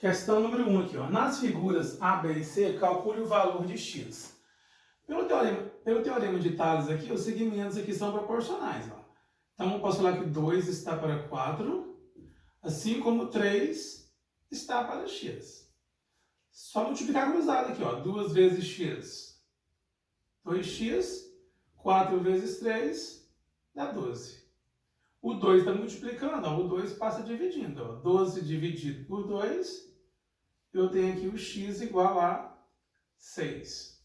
Questão número 1 aqui, ó. Nas figuras A, B e C, calcule o valor de x. Pelo teorema de Tales aqui, os segmentos aqui são proporcionais, ó. Então, eu posso falar que 2 está para 4, assim como 3 está para x. Só multiplicar cruzado aqui, ó. 2 vezes x, 2x, 4 vezes 3, dá 12. O 2 está multiplicando, ó. O 2 passa dividindo, ó. 12 dividido por 2, eu tenho aqui o x igual a 6.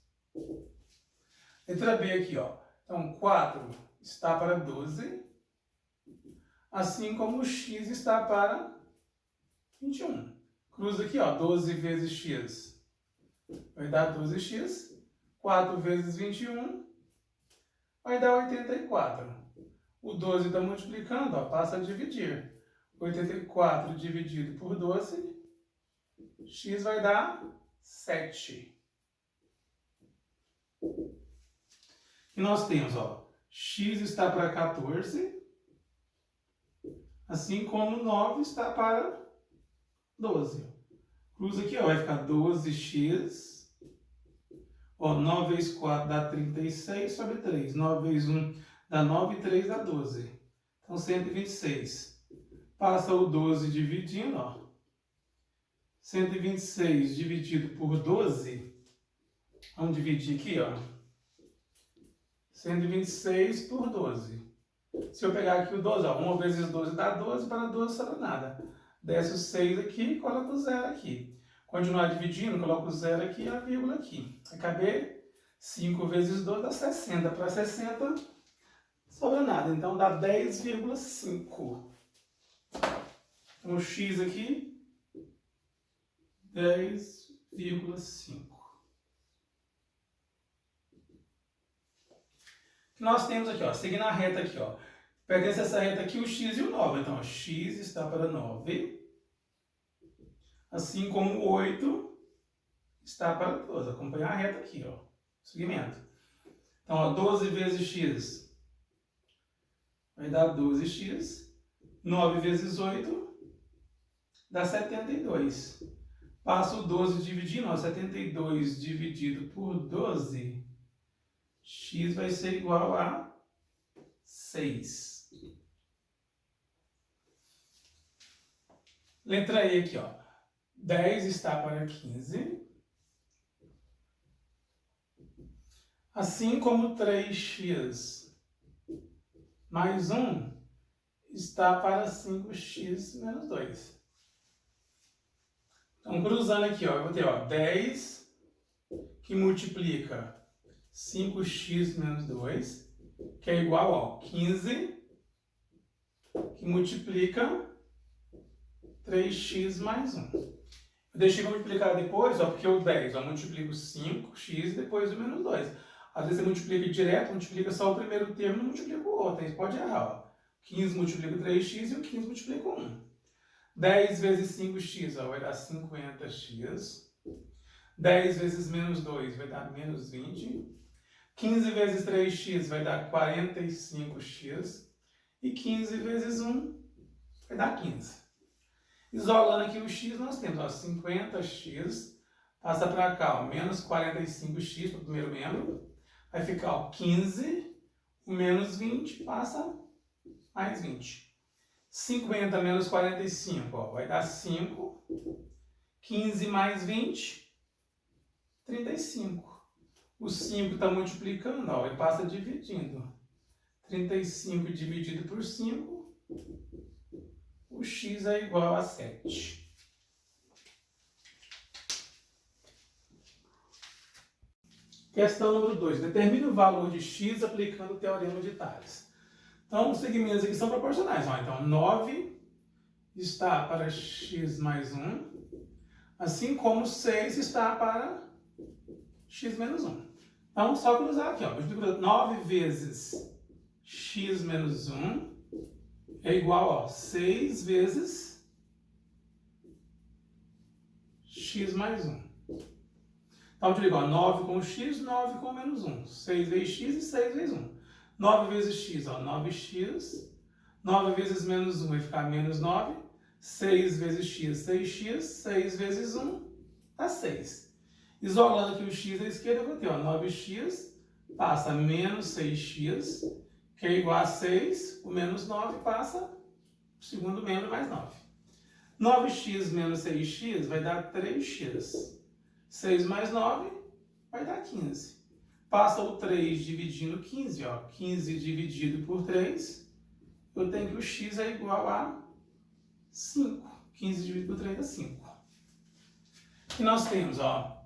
Letra B aqui, ó. Então, 4 está para 12, assim como o x está para 21. Cruza aqui, ó. 12 vezes x vai dar 12x. 4 vezes 21 vai dar 84. O 12 está multiplicando, ó, passa a dividir. 84 dividido por 12, x vai dar 7. E nós temos, ó, x está para 14, assim como 9 está para 12. Cruza aqui, ó, vai ficar 12x. Ó, 9 vezes 4 dá 36 sobre 3. 9 vezes 1 dá 9 e 3 dá 12. Então, 126. Passa o 12 dividindo, ó. 126 dividido por 12. Vamos dividir aqui, ó. 126 por 12. Se eu pegar aqui o 12, ó, 1 vezes 12 dá 12, para 12 sobra nada. Desce o 6 aqui e coloca o 0 aqui. Continuar dividindo, coloco o 0 aqui e a vírgula aqui. Vai caber 5 vezes 12 dá 60. Para 60, sobra nada. Então, dá 10,5. Então, o x aqui, 10,5. Nós temos aqui, ó, seguindo a reta aqui, ó. Pertence essa reta aqui o x e o 9. Então, ó, x está para 9. Assim como o 8 está para 12. Acompanhar a reta aqui, ó. Segmento. Então, ó, 12 vezes x vai dar 12x. 9 vezes 8 dá 72. Passo o 12 dividindo, ó, 72 dividido por 12, x vai ser igual a 6. Letra E aqui, ó. 10 está para 15. Assim como 3x mais 1 está para 5x menos 2. Então, cruzando aqui, ó, eu vou ter, ó, 10 que multiplica 5x menos 2, que é igual a 15 que multiplica 3x mais 1. Eu deixei multiplicar depois, ó, porque o 10, ó, multiplica o 5x e depois o menos 2. Às vezes você multiplica direto, multiplica só o primeiro termo, não multiplica o outro. Aí você pode errar, ó. 15 multiplica o 3x e o 15 multiplica o 1. 10 vezes 5x, ó, vai dar 50x. 10 vezes menos 2 vai dar menos 20. 15 vezes 3x vai dar 45x. E 15 vezes 1 vai dar 15. Isolando aqui o x, nós temos, ó, 50x. Passa para cá, ó, menos 45x para o primeiro membro. Vai ficar, ó, 15. O menos 20 passa mais 20. 50 menos 45, ó, vai dar 5. 15 mais 20, 35. O 5 está multiplicando, ó, e passa dividindo. 35 dividido por 5, o x é igual a 7. Questão número 2. Determine o valor de x aplicando o teorema de Tales. Então, os segmentos aqui são proporcionais. Ó. Então, 9 está para x mais 1, assim como 6 está para x menos 1. Então, só cruzar aqui. Ó. 9 vezes x menos 1 é igual a 6 vezes x mais 1. Então, eu digo, ó, 9 com x, 9 com menos 1. 6 vezes x e 6 vezes 1. 9 vezes x, ó, 9x. 9 vezes menos 1 vai ficar menos 9. 6 vezes x, 6x, 6 vezes 1 dá 6. Isolando aqui o x da esquerda, eu vou ter, ó, 9x passa menos 6x, que é igual a 6, o menos 9 passa o segundo membro mais 9. 9x menos 6x vai dar 3x. 6 mais 9 vai dar 15. Passa o 3 dividindo 15, ó. 15 dividido por 3, eu tenho que o x é igual a 5. 15 dividido por 3 dá 5. E nós temos, ó,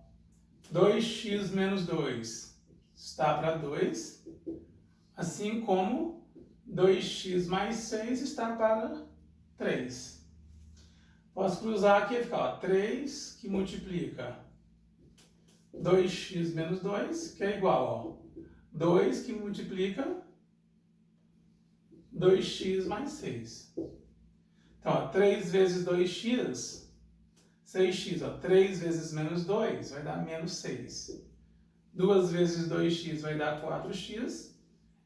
2x menos 2 está para 2, assim como 2x mais 6 está para 3. Posso cruzar aqui e ficar, ó, 3 que multiplica 2x menos 2, que é igual, ó, 2 que multiplica 2x mais 6. Então, ó, 3 vezes 2x, 6x, ó, 3 vezes menos 2 vai dar menos 6. 2 vezes 2x vai dar 4x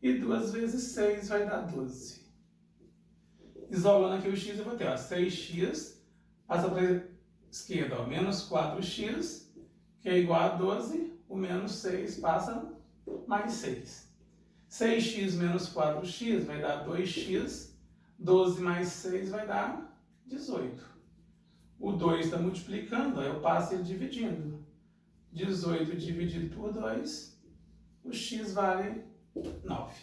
e 2 vezes 6 vai dar 12. Isolando aqui o x, eu vou ter, ó, 6x passa para a esquerda, ó, menos 4x, que é igual a 12, o menos 6 passa mais 6. 6x menos 4x vai dar 2x, 12 mais 6 vai dar 18. O 2 está multiplicando, aí eu passo ele dividindo. 18 dividido por 2, o x vale 9.